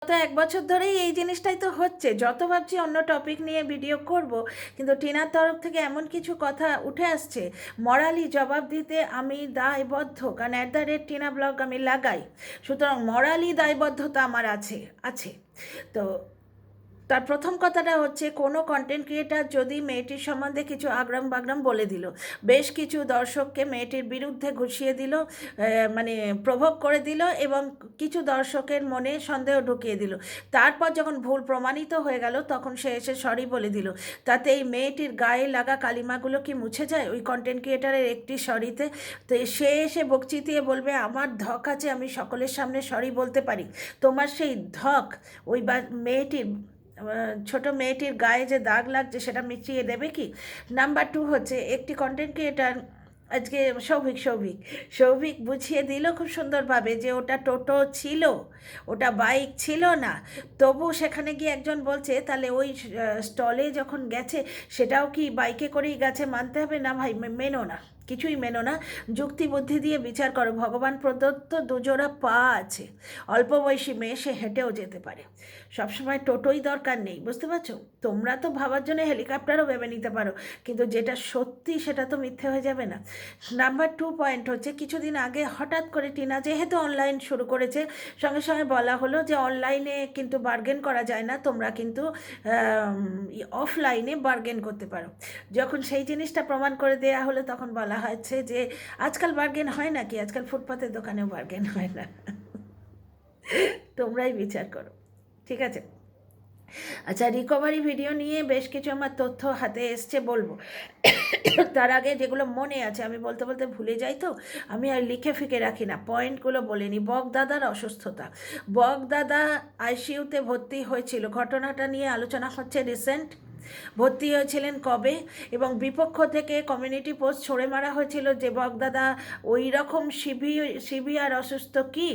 গত 1 বছর ধরেই এই জিনিসটাই তো হচ্ছে। যত ভাবছি অন্য টপিক নিয়ে ভিডিও করব, কিন্তু টিনার তরফ থেকে এমন কিছু কথা উঠে আসছে, মরালি জবাব দিতে আমি দায়বদ্ধ, কারণ @টিনা ব্লগ আমি লাগাই, সুতরাং মরালি দায়বদ্ধতা আমার আছে আছে তো তার প্রথম কথাটা হচ্ছে, কোনো কন্টেন্ট ক্রিয়েটার যদি মেয়েটির সম্বন্ধে কিছু আগ্রাম বাগ্রাম বলে দিল, বেশ কিছু দর্শককে মেয়েটির বিরুদ্ধে ঘুষিয়ে দিল, মানে প্রভোগ করে দিল, এবং কিছু দর্শকের মনে সন্দেহ ঢুকিয়ে দিল। তারপর যখন ভুল প্রমাণিত হয়ে গেল, তখন সে এসে সরি বলে দিল। তাতে এই মেয়েটির গায়ে লাগা কালিমাগুলো কি মুছে যায় ওই কন্টেন্ট ক্রিয়েটারের একটি সরিতে? তো সে এসে বকচিতিয়ে বলবে আমার ধক আছে, আমি সকলের সামনে সরি বলতে পারি। তোমার সেই ধক ওই মেয়েটির, ছোট মেয়েটির গায়ে যে দাগ লাগছে সেটা মিটিয়ে দেবে কি? নাম্বার 2 হচ্ছে, একটি কন্টেন্ট ক্রিয়েটার আজকে সৌভিক বুঝিয়ে দিল খুব সুন্দরভাবে যে ওটা টোটো ছিল, ওটা বাইক ছিল না। তবু সেখানে গিয়ে একজন বলছে তাহলে ওই স্টলে যখন গেছে সেটাও কি বাইকে করেই গেছে, মানতে হবে না ভাই, মেনো না, কিছুই মেনো না, যুক্তি বুদ্ধি দিয়ে বিচার করো। ভগবান প্রদত্ত দুজোড়া পা আছে, অল্প বয়সী মেয়ে, সে হেঁটেও যেতে পারে, সবসময় টোটোই দরকার নেই, বুঝতে পারছো? তোমরা তো ভাবার জন্য হেলিকপ্টারও ভেবে নিতে পারো, কিন্তু যেটা সত্যি সেটা তো মিথ্যে হয়ে যাবে না। নাম্বার 2 পয়েন্ট হচ্ছে, কিছুদিন আগে হঠাৎ করে টিনা যেহেতু অনলাইন শুরু করেছে, সঙ্গে সঙ্গে বলা হলো যে অনলাইনে কিন্তু বার্গেন করা যায় না, তোমরা কিন্তু অফলাইনে বার্গেন করতে পারো। যখন সেই জিনিসটা প্রমাণ করে দেওয়া হলো, তখন বলা হয়েছে যে আজকাল বার্গেন হয় নাকি, আজকাল ফুটপাতের দোকানেও বার্গেন হয় না। তোমরাই বিচার করো, ঠিক আছে? আচ্ছা, রিকভারি ভিডিও নিয়ে বেশ কিছু আমার তথ্য হাতে এসছে, বলবো। তার আগে যেগুলো মনে আছে, আমি বলতে বলতে ভুলে যাই, তো আমি আর লিখে ফিকে রাখি না, পয়েন্টগুলো বলে নিই। বকদাদার অসুস্থতা, বকদাদা আইসিইউতে ভর্তি হয়েছিল, ঘটনাটা নিয়ে আলোচনা হচ্ছে রিসেন্ট। ভর্তি হয়েছিলেন কবে, এবং বিপক্ষ থেকে কমিউনিটি পোস্ট ছড়ে মারা হয়েছিল যে বকদাদা ওই রকম সিভিয়ার অসুস্থ কি?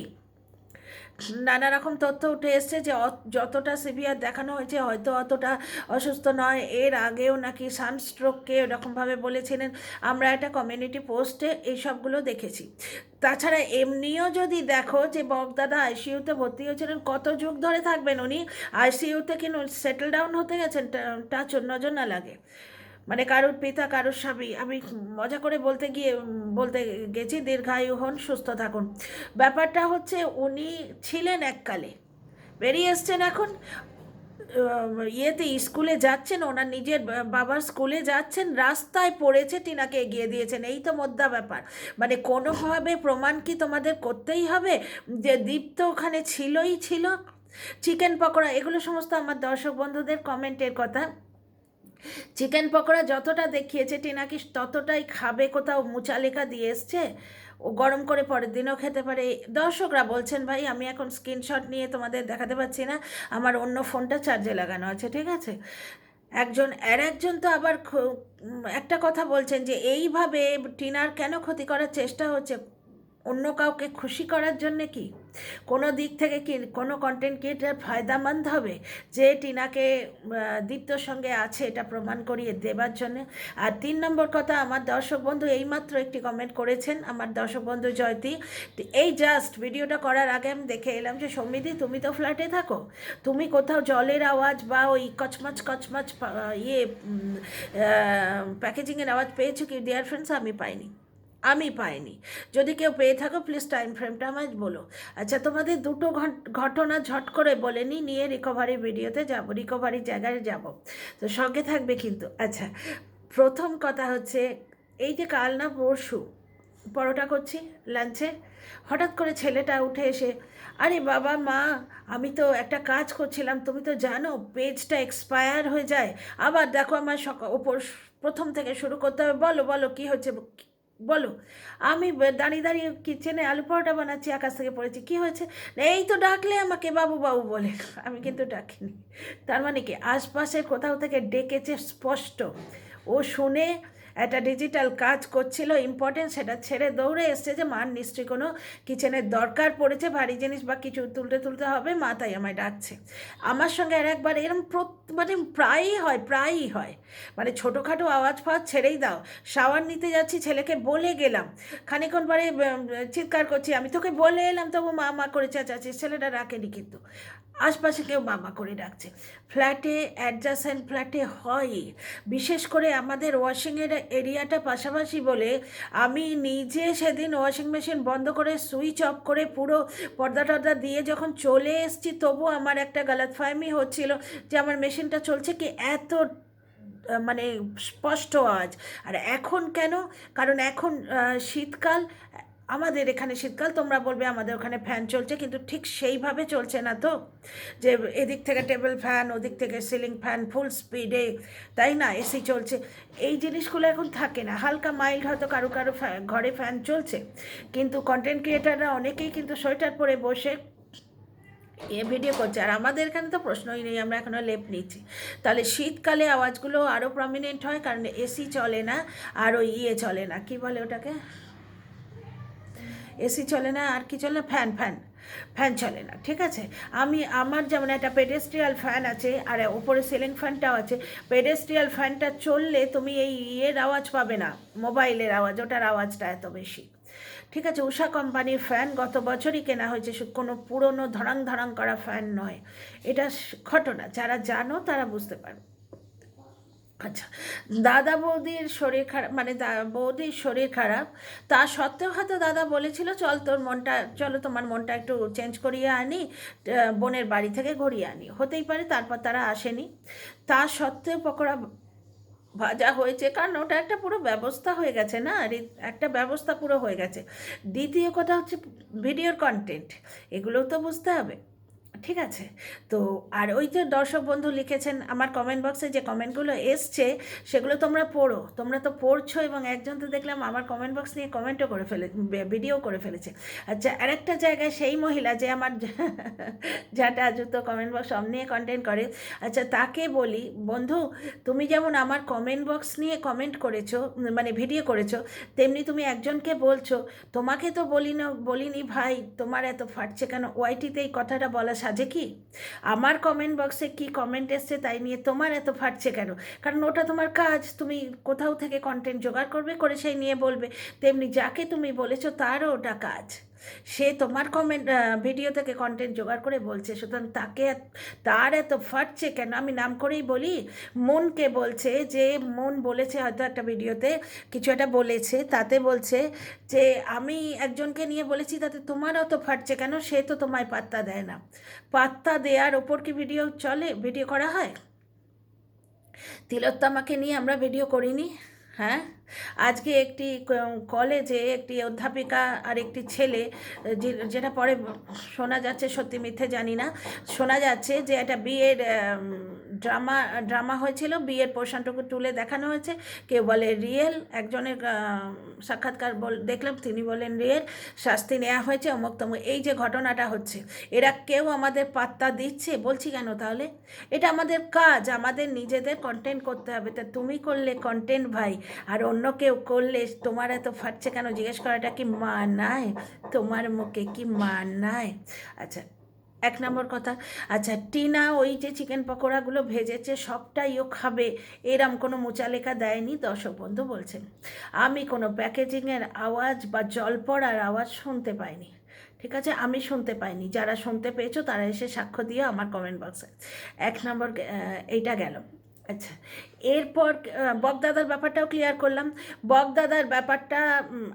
নানা রকম তথ্য উঠে এসছে যে যতটা সিভিয়ার দেখানো হয়েছে হয়তো অতটা অসুস্থ নয়। এর আগেও নাকি সানস্ট্রোককে এরকমভাবে বলেছিলেন। আমরা একটা কমিউনিটি পোস্টে এই সবগুলো দেখেছি। তাছাড়া এমনিও যদি দেখো যে বকদাদা আইসিইউতে ভর্তি হয়েছিলেন, কত যুগ ধরে থাকবেন উনি আইসিইউতে? কিন্তু সেটেল ডাউন হতে গেছেন, তা নজর না লাগে। মানে কারোর পিতা কারোর স্বামী, আমি মজা করে বলতে গেছি দীর্ঘায়ু হন, সুস্থ থাকুন। ব্যাপারটা হচ্ছে উনি ছিলেন এককালে, বেরিয়ে এসছেন এখন, ইয়েতে স্কুলে যাচ্ছেন, ওনার নিজের বাবার স্কুলে যাচ্ছেন, রাস্তায় পড়েছে, টিনাকে এগিয়ে দিয়েছেন, এই তো মোদ্দা ব্যাপার। মানে কোনোভাবে প্রমাণ কি তোমাদের করতেই হবে যে দীপ্ত ওখানে ছিল? চিকেন পকোড়া, এগুলো সমস্ত আমার দর্শক বন্ধুদের কমেন্টের কথা। চিকেন পকোড়া যতটা দেখিয়েছে টিনা কি ততটাই খাবে? কোথাও মুচা লেখা দিয়ে এসছে? ও গরম করে পরের দিনও খেতে পারে, দর্শকরা বলছেন। ভাই আমি এখন স্ক্রিনশট নিয়ে তোমাদের দেখাতে পারছি না, আমার অন্য ফোনটা চার্জে লাগানো আছে, ঠিক আছে? একজন তো আবার একটা কথা বলছেন যে এইভাবে টিনার কেন ক্ষতি করার চেষ্টা হচ্ছে, অন্য কাউকে খুশি করার জন্যে কি? কোনো দিক থেকে কি কোনো কন্টেন্ট ক্রিয়েটার ফায়দামন্দ হবে যে টিনাকে দীপ্তর সঙ্গে আছে এটা প্রমাণ করিয়ে দেবার জন্যে? আর 3 নম্বর কথা, আমার দর্শক বন্ধু এইমাত্র একটি কমেন্ট করেছেন, আমার দর্শক বন্ধু জয়তী। এই জাস্ট ভিডিওটা করার আগে আমি দেখে এলাম যে সৌমিদি তুমি তো ফ্ল্যাটে থাকো, তুমি কোথাও জলের আওয়াজ বা ওই কচমচ প্যাকেজিংয়ের আওয়াজ পেয়েছো কি ডিয়ার ফ্রেন্ডস? আমি পাইনি। যদি কেউ পেয়ে থাকো প্লিজ টাইম ফ্রেমটা আমায় বলো। আচ্ছা, তোমাদের দুটো ঘটনা ঝট করে বলে নিয়ে রিকভারি ভিডিওতে যাব, রিকভারি জায়গায় যাব, তো সঙ্গে থাকবে কিন্তু। আচ্ছা, প্রথম কথা হচ্ছে, এই যে কাল না পরশু পরোটা করছি লাঞ্চে, হঠাৎ করে ছেলেটা উঠে এসে, আরে বাবা মা, আমি তো একটা কাজ করছিলাম, তুমি তো জানো পেজটা এক্সপায়ার হয়ে যায়, আবার দেখো আমার ওপর প্রথম থেকে শুরু করতে হবে, বলো বলো কী হচ্ছে বলো। আমি দাঁড়িয়ে দাঁড়িয়ে কিচেনে আলু পরোটা বানাচ্ছি, আকাশ থেকে পড়েছি, কী হয়েছে? এই তো ডাকলে আমাকে বাবু বাবু বলে, আমি কিন্তু ডাকিনি। তার মানে কি আশপাশের কোথাও থেকে ডেকেছে স্পষ্ট। ও শুনে একটা ডিজিটাল কাজ করছিল ইম্পর্টেন্ট, সেটা ছেড়ে দৌড়ে এসছে যে মার নিশ্চয়ই কোনো কিচেনের দরকার পড়েছে, ভারী জিনিস বা কিছু তুলতে হবে, মা তাই আমায় ডাকছে। আমার সঙ্গে আর একবার এরম মানে প্রায়ই হয়, মানে ছোটোখাটো আওয়াজ ফাওয়াজ ছেড়েই দাও। শাওয়ার নিতে যাচ্ছি, ছেলেকে বলে গেলাম, খানিক্ষণ পরে চিৎকার করছি, আমি তোকে বলে এলাম, তবু মা মা করে চেঁচাচ্ছিস, ছেলেটা রাখেনি কিন্তু। আশপাশে কেউ মামা করে ডাকছে। ফ্ল্যাটে অ্যাডজাসেন্ট ফ্ল্যাটে হয়, বিশেষ করে আমাদের ওয়াশিংয়ের এরিয়াটা পাশাপাশি বলে আমি নিজে সেদিন ওয়াশিং মেশিন বন্ধ করে সুইচ অফ করে পুরো পর্দা টর্দা দিয়ে যখন চলে এসেছি, তবু আমার একটা গলতফাহমি হচ্ছিল যে আমার মেশিনটা চলছে কি, এত মানে স্পষ্ট আওয়াজ। আর এখন কেন? কারণ এখন শীতকাল, আমাদের এখানে শীতকাল, তোমরা বলবে আমাদের ওখানে ফ্যান চলছে, কিন্তু ঠিক সেইভাবে চলছে না তো, যে এদিক থেকে টেবিল ফ্যান, ওদিক থেকে সিলিং ফ্যান ফুল স্পিডে, তাই না, এসি চলছে, এই জিনিসগুলো এখন থাকে না। হালকা মাইল্ড হয়তো কারো কারো ঘরে ফ্যান চলছে, কিন্তু কন্টেন্ট ক্রিয়েটাররা অনেকেই কিন্তু সোয়েটার পরে বসে ভিডিও করছে। আর আমাদের এখানে তো প্রশ্নই নেই, আমরা এখনও লেপ নিচ্ছি। তাহলে শীতকালে আওয়াজগুলো আরও প্রমিনেন্ট হয়, কারণ এসি চলে না, আর ওই চলে না, কি বলে ওটাকে, এসি চলে না, আর কি চলে না, ফ্যান চলে না, ঠিক আছে। আমার যেমন একটা পেডেস্ট্রিয়াল ফ্যান আছে, আর ওপরে সিলিং ফ্যানটাও আছে। পেডেস্ট্রিয়াল ফ্যানটা চললে তুমি এই আওয়াজ পাবে না, মোবাইলের আওয়াজ, ওটার আওয়াজটা এত বেশি, ঠিক আছে। উষা কোম্পানির ফ্যান গত বছরই কেনা হয়েছে, কোনো পুরনো ধড়াং ধড়াং করা ফ্যান নয়। এটা ঘটনা, যারা জানো তারা বুঝতে পারো। আচ্ছা, দাদা বৌদির শরীর খারাপ, মানে বৌদির শরীর খারাপ, তা সত্ত্বেও হয়তো দাদা বলেছিল চলো তোমার মনটা একটু চেঞ্জ করিয়ে আনি, বোনের বাড়ি থেকে ঘুরিয়ে আনি, হতেই পারে। তারপর তারা আসেনি, তা সত্ত্বেও পকোড়া ভাজা হয়েছে, কারণ ওটা একটা পুরো ব্যবস্থা হয়ে গেছে না, একটা ব্যবস্থা পুরো হয়ে গেছে। দ্বিতীয় কথা হচ্ছে ভিডিওর কন্টেন্ট, এগুলোও তো বুঝতে হবে, ঠিক আছে। তো আর ওই যে দর্শক বন্ধু লিখেছেন আমার কমেন্ট বক্সে, যে কমেন্টগুলো এসছে সেগুলো তোমরা পড়ো, তোমরা তো পড়ছো, এবং একজন তো দেখলাম আমার কমেন্ট বক্স নিয়ে কমেন্টও করে ভিডিও করে ফেলেছে। আচ্ছা, আরেকটা জায়গায় সেই মহিলা যে আমার যাটা জুতো কমেন্ট বক্স সব নিয়ে কন্টেন্ট করে, আচ্ছা তাকে বলি, বন্ধু তুমি যেমন আমার কমেন্ট বক্স নিয়ে কমেন্ট করেছো, মানে ভিডিও করেছো, তেমনি তুমি একজনকে বলছো, তোমাকে তো বলিনি ভাই তোমার এত ফাটছে কেন, ওয়াইটিতে এই কথাটা বলা সাজে কি? আমার কমেন্ট বক্সে কি কমেন্ট এসছে তাই নিয়ে তোমার এত ফাটছে কেন? কারণ ওটা তোমার কাজ, তুমি কোথাও থেকে কন্টেন্ট জোগাড় করবে, করে সেই নিয়ে বলবে। তেমনি যাকে তুমি বলেছো তারও ওটা কাজ, সে তোমার ভিডিও থেকে কন্টেন্ট জোগাড় করে বলছে, সুতরাং তার এত ফাটছে কেন? আমি নাম করেই বলি, মনকে বলছে, যে মন বলেছে হয়তো একটা ভিডিওতে কিছু একটা বলেছে, তাতে বলছে যে আমি একজনকে নিয়ে বলেছি, তাতে তোমার অত ফাটছে কেন? সে তো তোমায় পাত্তা দেয় না। পাত্তা দেওয়ার ওপর কি ভিডিও করা হয়? তিলোত্তমাকে নিয়ে আমরা ভিডিও করিনি? হ্যাঁ, আজকে একটি কলেজে একটি অধ্যাপিকা আর একটি ছেলে, যেটা পরে শোনা যাচ্ছে, সত্যি মিথ্যে জানি না, শোনা যাচ্ছে যে একটা বিয়ের ড্রামা হয়েছিল, বিয়ের পোর্শনটুকু তুলে দেখানো হয়েছে, কেউ বলে রিয়েল, একজনের সাক্ষাৎকার দেখলাম তিনি বলেন রিয়েল, শাস্তি নেওয়া হয়েছে, অমুক তমুক। এই যে ঘটনাটা হচ্ছে, এরা কেউ আমাদের পাত্তা দিচ্ছে? বলছি কেন তাহলে, এটা আমাদের কাজ, আমাদের নিজেদের কন্টেন্ট করতে হবে। তা তুমি করলে কন্টেন্ট ভাই, আর অন্য কেউ করলে তোমার এত ফাটছে কেন জিজ্ঞেস করাটা কি মানায়? তোমার মুখে কি মানায়? আচ্ছা, এক নম্বর কথা। আচ্ছা, টিনা ওই যে চিকেন পকোড়াগুলো ভেজেছে সবটাই ও খাবে, এরম কোনো মোচালেখা দেয়নি, দর্শক বন্ধু বলছেন। আমি কোনো প্যাকেজিংয়ের আওয়াজ বা জল পড়ার আওয়াজ শুনতে পাইনি, ঠিক আছে, আমি শুনতে পাইনি। যারা শুনতে পেয়েছো তারা এসে সাক্ষ্য দিয়ে আমার কমেন্ট বক্সে। এক নম্বর এইটা গেল। আচ্ছা, এরপর বকদাদার ব্যাপারটাও ক্লিয়ার করলাম। বকদাদার ব্যাপারটা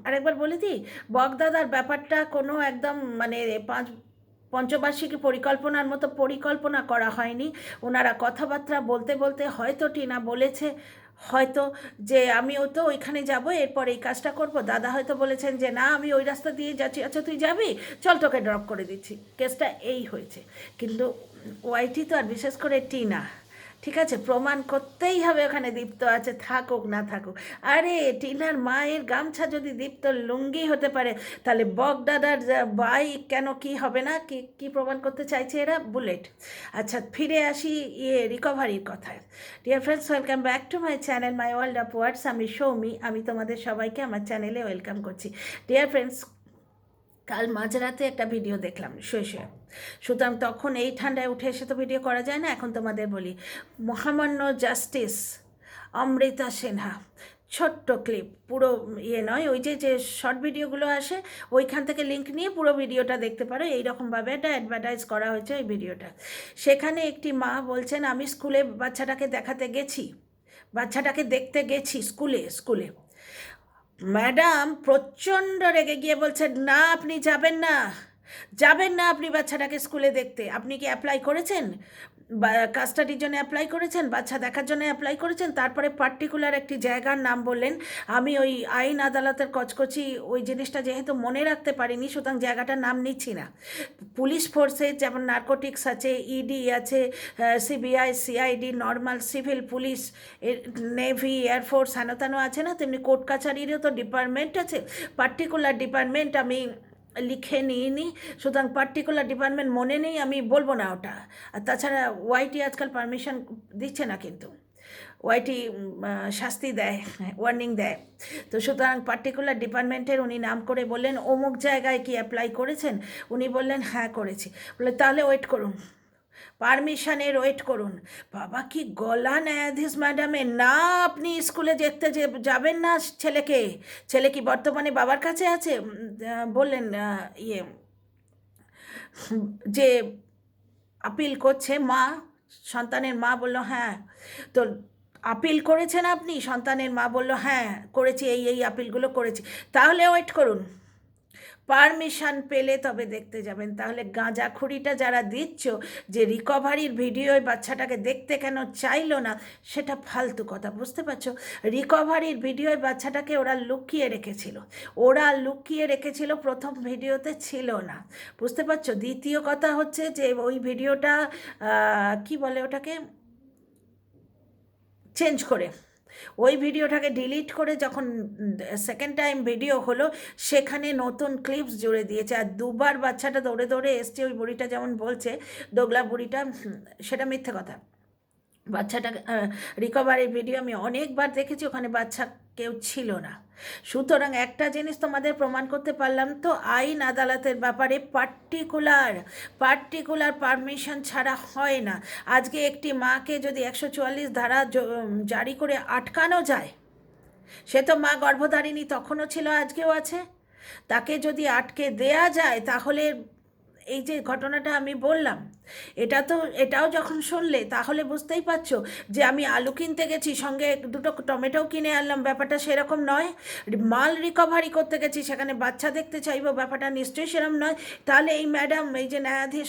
আরেকবার বলে দিই, বকদাদার ব্যাপারটা কোনো একদম মানে পঞ্চবার্ষিকী পরিকল্পনার মতো পরিকল্পনা করা হয়নি। ওনারা কথাবার্তা বলতে বলতে হয়তো টিনা বলেছে, হয়তো যে আমিও তো ওইখানে যাব, এরপর এই কাজটা করব। দাদা হয়তো বলেছেন যে না আমি ওই রাস্তা দিয়ে যাচ্ছি, আচ্ছা তুই যাবি, চল তোকে ড্রপ করে দিচ্ছি, কেসটা এই হয়েছে। কিন্তু ওয়াইটি তো, আর বিশেষ করে টিনা, ঠিক আছে, প্রমাণ করতেই হবে ওখানে দীপ্ত আছে, থাকুক না থাকুক। আরে টিনার মায়ের গামছা যদি দীপ্ত লুঙ্গি হতে পারে, তাহলে বকদাদার বাইক কেন কি হবে না? কি প্রমাণ করতে চাইছে এরা? বুলেট। আচ্ছা, ফিরে আসি রিকভারির কথায়। Dear friends, welcome back to my channel my world of words. আমি সৌমি, আমি তোমাদের সবাইকে আমার চ্যানেলে ওয়েলকাম করছি। ডিয়ার ফ্রেন্ডস, কাল মাঝরাতে একটা ভিডিও দেখলাম শুয়ে, সুতরাং তখন এই ঠান্ডায় উঠে এসে তো ভিডিও করা যায় না। এখন তোমাদের বলি, মহামান্য জাস্টিস অমৃতা সিনহা ছোট্ট ক্লিপ, পুরো ইয়ে নয়, ওই যে যে শর্ট ভিডিওগুলো আসে ওইখান থেকে লিঙ্ক নিয়ে পুরো ভিডিওটা দেখতে পারো। এইরকমভাবে একটা অ্যাডভার্টাইজ করা হয়েছে ওই ভিডিওটা। সেখানে একটি মা বলছেন, আমি স্কুলে বাচ্চাটাকে দেখাতে গেছি, বাচ্চাটাকে দেখতে গেছি স্কুলে স্কুলে ম্যাডাম প্রচণ্ড রেগে গিয়ে বলছে, না আপনি যাবেন না, যাবেন না আপনি বাচ্চাটাকে স্কুলে দেখতে। আপনি কি অ্যাপ্লাই করেছেন, কাস্টাডির জন্য অ্যাপ্লাই করেছেন, বাচ্চা দেখার জন্য অ্যাপ্লাই করেছেন? তারপরে পার্টিকুলার একটি জায়গার নাম বললেন। আমি ওই আইন আদালতের কচকচি ওই জিনিসটা যেহেতু মনে রাখতে পারিনি, সুতরাং জায়গাটার নাম নিচ্ছি না। পুলিশ ফোর্সে যেমন নার্কোটিক্স আছে, ইডি আছে, CBI, CID, normal civil police, navy, air force, হেন আছে না, তেমনি কোর্ট কাছারিরও তো ডিপার্টমেন্ট আছে। পার্টিকুলার ডিপার্টমেন্ট আমি লিখে নিইনি, সুতরাং পার্টিকুলার ডিপার্টমেন্ট মনে নেই, আমি বলবো না ওটা। আর তাছাড়া ওয়াইটি আজকাল পারমিশন দিচ্ছে না, কিন্তু ওয়াইটি শাস্তি দেয়, ওয়ার্নিং দেয়। তো সুতরাং পার্টিকুলার ডিপার্টমেন্টের উনি নাম করে বললেন, অমুক জায়গায় কি অ্যাপ্লাই করেছেন? উনি বললেন হ্যাঁ করেছি। বলে তাহলে ওয়েট করুন, পারমিশনের ওয়েট করুন। বাবা কি গলা ন্যায়াধীশ ম্যাডামের, না আপনি স্কুলে দেখতে যাবেন না ছেলেকে, ছেলে কি বর্তমানে বাবার কাছে আছে? বললেন ইয়ে যে আপিল করছে মা, সন্তানের মা বলল হ্যাঁ। তো আপিল করেছেন আপনি? সন্তানের মা বলল হ্যাঁ করেছি, এই এই আপিলগুলো করেছি। তাহলে ওয়েট করুন, পারমিশন পেলে তবে দেখতে যাবেন। তাহলে গাঁজাখুরিটা যারা দিচ্ছ যে রিকভারির ভিডিও বাচ্চাটাকে দেখতে কেন চাইলো না, সেটা ফালতু কথা, বুঝতে পারছো? রিকভারির ভিডিওয় বাচ্চাটাকে ওরা লুকিয়ে রেখেছিল, ওরা লুকিয়ে রেখেছিল, প্রথম ভিডিওতে ছিল না, বুঝতে পারছো? দ্বিতীয় কথা হচ্ছে যে ওই ভিডিওটা কি বলে ওটাকে, চেঞ্জ করে ওই ভিডিওটাকে ডিলিট করে যখন সেকেন্ড টাইম ভিডিও হলো, সেখানে নতুন ক্লিপস জুড়ে দিয়েছে। আর দুবার বাচ্চাটা দৌড়ে দৌড়ে এসছে, ওই বুড়িটা যেমন বলছে, দোগলা বুড়িটা, সেটা মিথ্যে কথা। বাচ্চাটা রিকভারির ভিডিও আমি অনেকবার দেখেছি, ওখানে বাচ্চা কেউ ছিল না। সুতরাং একটা জিনিস তোমাদের প্রমাণ করতে পারলাম তো, আইন আদালতের ব্যাপারে পার্টিকুলার পারমিশন ছাড়া হয় না। আজকে একটি মাকে যদি 144 ধারা জারি করে আটকানো যায়, সে তো মা গর্ভধারিণী তখনও ছিল, আজকেও আছে, তাকে যদি আটকে দেয়া যায়, তাহলে এই যে ঘটনাটা আমি বললাম, এটাও যখন শুনলে তাহলে বুঝতেই পারছো যে আমি আলু কিনতে গেছি, সঙ্গে দুটো টমেটোও কিনে আনলাম, ব্যাপারটা সেরকম নয়। মাল রিকভারি করতে গেছি, সেখানে বাচ্চা দেখতে চাইবো, ব্যাপারটা নিশ্চয়ই সেরকম নয়। তাহলে এই ম্যাডাম, এই যে ন্যায়াধীশ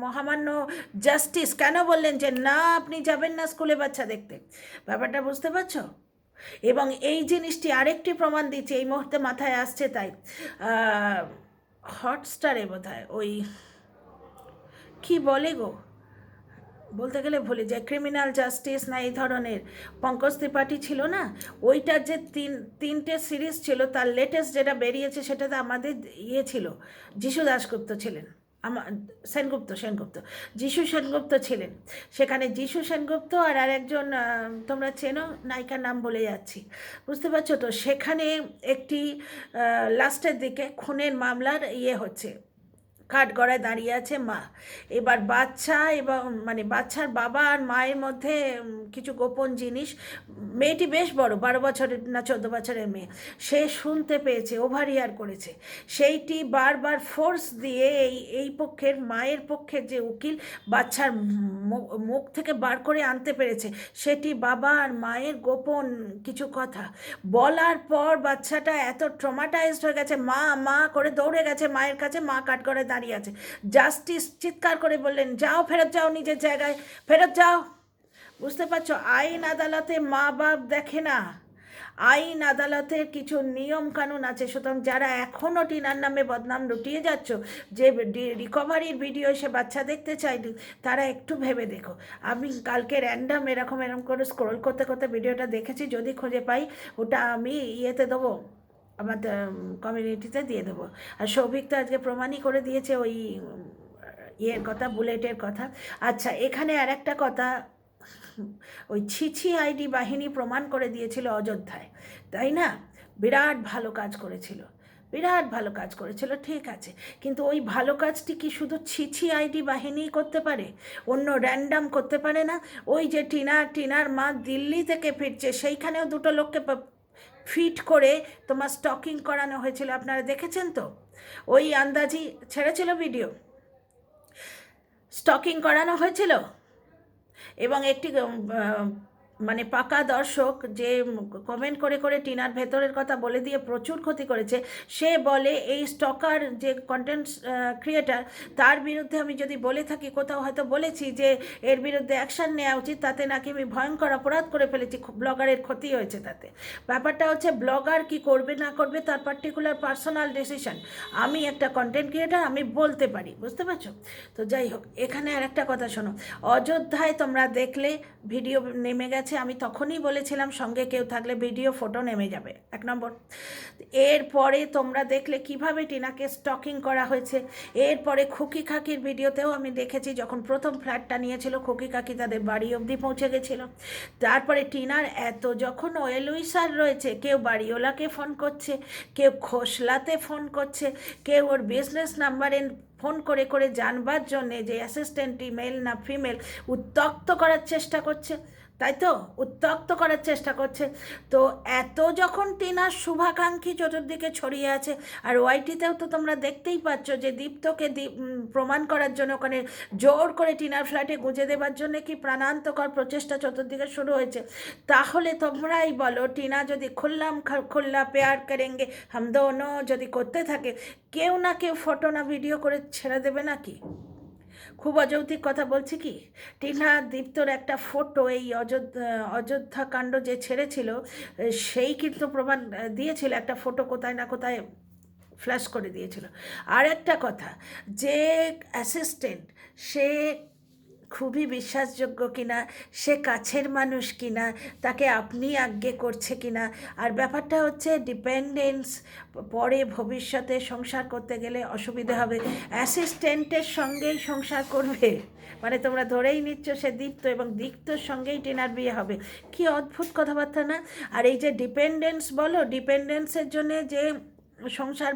মহামান্য জাস্টিস কেন বললেন যে না আপনি যাবেন না স্কুলে বাচ্চা দেখতে? ব্যাপারটা বুঝতে পারছো? এবং এই জিনিসটি আরেকটি প্রমাণ দিচ্ছে, এই মুহূর্তে মাথায় আসছে, তাই হটস্টারে বোধহয় ওই কি বলে গো, বলতে গেলে ভুলে যায়, ক্রিমিনাল জাস্টিস না এই ধরনের, পঙ্কজ ত্রিপাঠী ছিল না, ওইটার যে তিনটে সিরিজ ছিল, তার লেটেস্ট যেটা বেরিয়েছে সেটাতে আমাদের ইয়ে ছিল, যিশু দাশগুপ্ত ছিলেন, সেনগুপ্ত যিশু সেনগুপ্ত ছিলেন। সেখানে যিশু সেনগুপ্ত আর আরেকজন তোমরা চেনো, নায়িকার নাম বলে যাচ্ছি, বুঝতে পারছো তো? সেখানে একটি লাস্টের দিকে খুনের মামলার ইয়ে হচ্ছে, কাঠগড়ায় দাঁড়িয়ে আছে মা। এবার বাচ্চা এবং মানে বাচ্চার বাবা আর মায়ের মধ্যে কিছু গোপন জিনিস, মেয়েটি বেশ বড়, 12 বছরের না 14 বছরের মেয়ে, সে শুনতে পেয়েছে, ওভারহিয়ার করেছে। সেইটি বারবার ফোর্স দিয়ে এই পক্ষের, মায়ের পক্ষের যে উকিল, বাচ্চার মুখ থেকে বার করে আনতে পেরেছে। সেটি বাবা আর মায়ের গোপন কিছু কথা বলার পর বাচ্চাটা এত ট্রমাটাইজড হয়ে গেছে, মা মা করে দৌড়ে গেছে মায়ের কাছে, মা কাঠগড়ায় দাঁড়িয়ে আছে। জাস্টিস চিৎকার করে বললেন, যাও, ফেরত যাও, নিজের জায়গায় ফেরত যাও। বুঝতে পারছো? আইন আদালতে মা বাপ দেখে না, আইন আদালতের কিছু নিয়ম কানুন আছে। সুতরাং যারা এখনও টিনার নামে বদনাম লুটিয়ে যাচ্ছ, যে রিকভারির ভিডিও এসে বাচ্চা দেখতে চাই, তারা একটু ভেবে দেখো। আমি কালকে র্যান্ডাম এরকম করে স্ক্রোল করতে করতে ভিডিওটা দেখেছি, যদি খুঁজে পাই ওটা আমি ইয়েতে দেবো, আমার কমিউনিটিতে দিয়ে দেবো। আর সৌভিক তো আজকে প্রমাণই করে দিয়েছে ওই ইয়ের কথা, বুলেটের কথা। আচ্ছা, এখানে আর একটা কথা, ওই ছিছি আইডি বাহিনী প্রমাণ করে দিয়েছিল অযোধ্যায়, তাই না? বিরাট ভালো কাজ করেছিল, বিরাট ভালো কাজ করেছিল, ঠিক আছে, কিন্তু ওই ভালো কাজটি কি শুধু ছিছি আইডি বাহিনীই করতে পারে? অন্য র্যান্ডাম করতে পারে না? ওই যে টিনার মা দিল্লি থেকে ফিরছে, সেইখানেও দুটো লোককে ফিট করে তোমার স্টকিং করানো হয়েছিল, আপনারা দেখেছেন তো? ওই আন্দাজি ছেড়েছিল ভিডিও, স্টকিং করানো হয়েছিল। এবং একটি মানে পাকা দর্শক যে কমেন্ট করে করে টিনার ভেতরের কথা বলে দিয়ে প্রচুর ক্ষতি করেছে, সে বলে এই স্টকার যে কন্টেন্ট ক্রিয়েটার, তার বিরুদ্ধে আমি যদি বলে থাকি, কোথাও হয়তো বলেছি যে এর বিরুদ্ধে অ্যাকশান নেওয়া উচিত, তাতে নাকি আমি ভয়ঙ্কর অপরাধ করে ফেলেছি, ব্লগারের ক্ষতি হয়েছে তাতে। ব্যাপারটা হচ্ছে ব্লগার কি করবে না করবে তার পার্টিকুলার পার্সোনাল ডিসিশন। আমি একটা কন্টেন্ট ক্রিয়েটার, আমি বলতে পারি, বুঝতে পারছো? তো যাই হোক, এখানে আর একটা কথা শোনো, অযোধ্যায় তোমরা দেখলে ভিডিও নেমে গেছে, আমি তখনই বলেছিলাম সঙ্গে কেউ থাকলে ভিডিও ফটো নেমে যাবে, 1 নম্বর। এরপরে তোমরা দেখলে কিভাবে টিনাকে স্টকিং করা হয়েছে। এরপরে খুকি খাকির ভিডিওতেও আমি দেখেছি, যখন প্রথম ফ্ল্যাটটা নিয়েছিল খুকি কাকি তাদের বাড়ি অবধি পৌঁছে গেছিলো। তারপরে টিনার এত যখন ওয়েলউইসার রয়েছে, কেউ বাড়িওয়ালাকে ফোন করছে, কেউ খোসলাতে ফোন করছে, কেউ ওর বিজনেস নাম্বারে ফোন করে করে জানবার জন্যে যে অ্যাসিস্ট্যান্টটি মেল না ফিমেল, উত্ত্যক্ত করার চেষ্টা করছে, তাই তো? উত্ত্যক্ত করার চেষ্টা করছে। তো এত যখন টিনার শুভাকাঙ্ক্ষী চতুর্দিকে ছড়িয়ে আছে, আর ওয়াইটিতেও তো তোমরা দেখতেই পাচ্ছ যে দীপ্তকে প্রমাণ করার জন্য ওখানে জোর করে টিনার ফ্ল্যাটে গুঁজে দেবার জন্য কি প্রাণান্তকর প্রচেষ্টা চতুর্দিকে শুরু হয়েছে। তাহলে তোমরাই বলো, টিনা যদি খুল্লা প্যার করেঙ্গে হাম দোনো যদি করতে থাকে, কেউ না কেউ ফটো না ভিডিও করে ছেড়ে দেবে নাকি? খুব অযৌক্তিক কথা বলছি কি? টিনা দীপ্তর একটা ফটো এই অযোধ্যা কাণ্ড যে ছেড়েছিল, সেই কিন্তু প্রমাণ দিয়েছিল, একটা ফটো কোথায় না কোথায় ফ্ল্যাশ করে দিয়েছিল। আর একটা কথা, যে অ্যাসিস্ট্যান্ট সে খুবই বিশ্বাসযোগ্য কিনা, সে কাছের মানুষ কিনা, তাকে আপনি আজ্ঞে করছে কিনা। আর ব্যাপারটা হচ্ছে ডিপেন্ডেন্স, পরে ভবিষ্যতে সংসার করতে গেলে অসুবিধা হবে। অ্যাসিস্ট্যান্টের সঙ্গেই সংসার করবে, মানে তোমরা ধরেই নিচ্ছ সে দীপ্ত, এবং দীপ্তর সঙ্গেই টিনার বিয়ে হবে। কি অদ্ভুত কথাবার্তা না? আর এই যে ডিপেন্ডেন্স বলো, ডিপেন্ডেন্সের জন্যে যে সংসার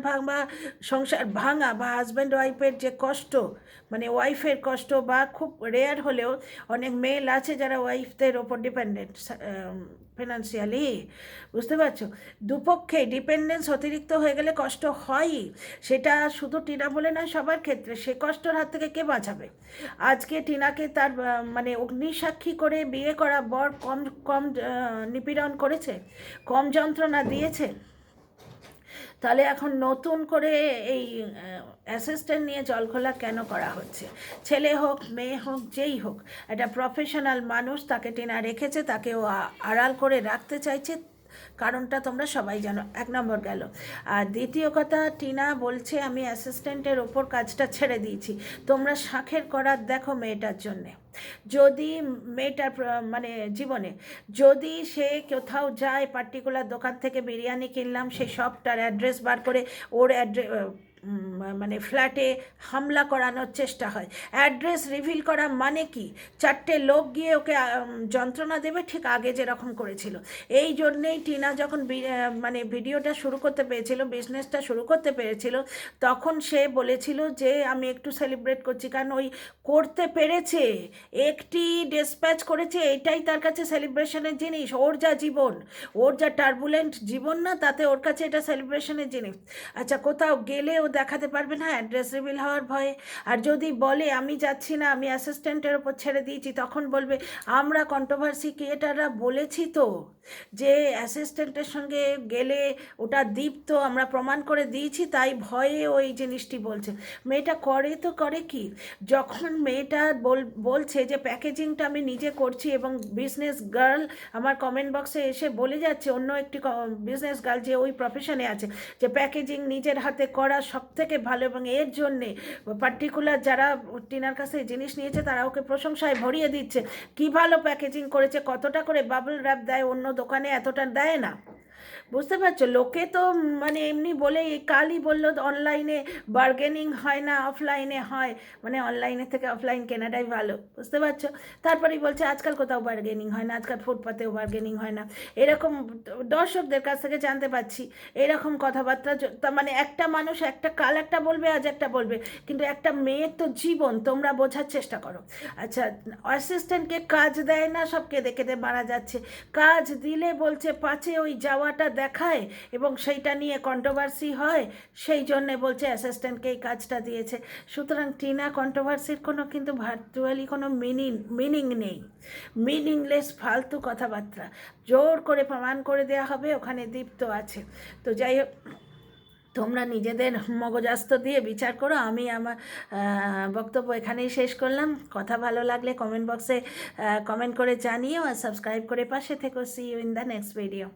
ভাঙা বা হাজব্যান্ড ওয়াইফের যে কষ্ট, মানে ওয়াইফের কষ্ট, বা খুব রেয়ার হলেও অনেক মেল আছে যারা ওয়াইফদের ওপর ডিপেন্ডেন্ট ফিনান্সিয়ালি, বুঝতে পারছো? দুপক্ষে ডিপেন্ডেন্স অতিরিক্ত হয়ে গেলে কষ্ট হয়ই, সেটা শুধু টিনা বলে নয়, সবার ক্ষেত্রে। সে কষ্টর হাত থেকে কে বাঁচাবে? আজকে টিনাকে তার মানে অগ্নিসাক্ষী করে বিয়ে করা বর কম কম নিপীড়ন করেছে, কম যন্ত্রণা দিয়েছে? তাহলে এখন নতুন করে এই অ্যাসিস্ট্যান্ট নিয়ে জলঘোলা কেন করা হচ্ছে? ছেলে হোক মেয়ে হোক যেই হোক, একটা প্রফেশনাল মানুষ, তাকে টিনা রেখেছে, তাকেও আড়াল করে রাখতে চাইছে, কারণটা তোমরা সবাই জানো। 1 নম্বর গেল। আর দ্বিতীয় কথা, টিনা বলছে আমি অ্যাসিস্ট্যান্টের ওপর কাজটা ছেড়ে দিয়েছি। তোমরা শাঁখের করার দেখো মেয়েটার জন্যে, যদি মেয়েটার মানে জীবনে যদি সে কোথাও যায়, পার্টিকুলার দোকান থেকে বিরিয়ানি কিনলাম, সে সবটার অ্যাড্রেস বার করে ওর মানে ফ্ল্যাটে হামলা করানোর চেষ্টা হয়। অ্যাড্রেস রিভিল করা মানে কি? 4টে লোক গিয়ে ওকে যন্ত্রণা দেবে, ঠিক আগে যেরকম করেছিল। এই জন্যেই টিনা যখন মানে ভিডিওটা শুরু করতে পেরেছিল, বিজনেসটা শুরু করতে পেরেছিল, তখন সে বলেছিল যে আমি একটু সেলিব্রেট করছি, কারণ ওই করতে পেরেছে, একটি ডিসপ্যাচ করেছে, এটাই তার কাছে সেলিব্রেশনের জিনিস। ওর যা জীবন, ওর যা টার্বুলেন্ট জীবন না, তাতে ওর কাছে এটা সেলিব্রেশনের জিনিস। আচ্ছা, কোথাও গেলে ও দেখাতে পারবে না অ্যাড্রেস রিভিল হওয়ার ভয়ে। আর যদি বলে আমি যাচ্ছি না, আমি অ্যাসিস্ট্যান্টের ওপর ছেড়ে দিয়েছি, তখন বলবে আমরা কন্ট্রোভার্সি ক্রিয়েটাররা বলেছি তো যে অ্যাসিস্ট্যান্টের সঙ্গে গেলে ওটা দীপ্ত, আমরা প্রমাণ করে দিয়েছি, তাই ভয়ে ওই জিনিসটি বলছে। মেয়েটা করে তো করে কি, যখন মেয়েটা বলছে যে প্যাকেজিংটা আমি নিজে করছি, এবং বিজনেস গার্ল আমার কমেন্ট বক্সে এসে বলে যাচ্ছে, অন্য একটি বিজনেস গার্ল যে ওই প্রফেশনে আছে, যে প্যাকেজিং নিজের হাতে করা সব থেকে ভালো, এবং এর জন্যে পার্টিকুলার যারা টিনার কাছে জিনিস নিয়েছে তারা ওকে প্রশংসায় ভরিয়ে দিচ্ছে, কি ভালো প্যাকেজিং করেছে, কতটা করে বাবল র্যাপ দেয়, অন্য দোকানে এতটা দেয় না। বুঝতে পারছো? লোকে তো মানে এমনি বলে, কালই বললো অনলাইনে বার্গেনিং হয় না, অফলাইনে হয়, মানে অনলাইনের থেকে অফলাইন কেনাটাই ভালো, বুঝতে পারছো? তারপরেই বলছে আজকাল কোথাও বার্গেনিং হয় না, আজকাল ফুটপাতেও বার্গেনিং হয় না। এরকম দর্শকদের কাছ থেকে জানতে পারছি, এরকম কথাবার্তা। মানে একটা মানুষ কাল একটা বলবে, আজ একটা বলবে, কিন্তু একটা মেয়ের তো জীবন, তোমরা বোঝার চেষ্টা করো। আচ্ছা, অ্যাসিস্ট্যান্টকে কাজ দেয় না, সব কেঁদে কেঁদে মারা যাচ্ছে। কাজ দিলে বলছে পাছে ওই যাওয়ার সিনেমাটা দেখায় এবং সেইটা নিয়ে কন্ট্রোভার্সি হয়, সেই জন্যে বলছে অ্যাসিস্ট্যান্টকে এই কাজটা দিয়েছে। সুতরাং টিনা কন্ট্রোভার্সির কোনো কিন্তু ভার্চুয়ালি কোনো মিনিং নেই, মিনিংলেস ফালতু কথাবার্তা। জোর করে প্রমাণ করে দেওয়া হবে ওখানে দীপ্ত আছে। তো যাই হোক, তোমরা নিজেদের মগজাস্ত দিয়ে বিচার করো। আমি আমার বক্তব্য এখানেই শেষ করলাম। কথা ভালো লাগলে কমেন্ট বক্সে কমেন্ট করে জানিও, আর সাবস্ক্রাইব করে পাশে থেকো। See you in the next video.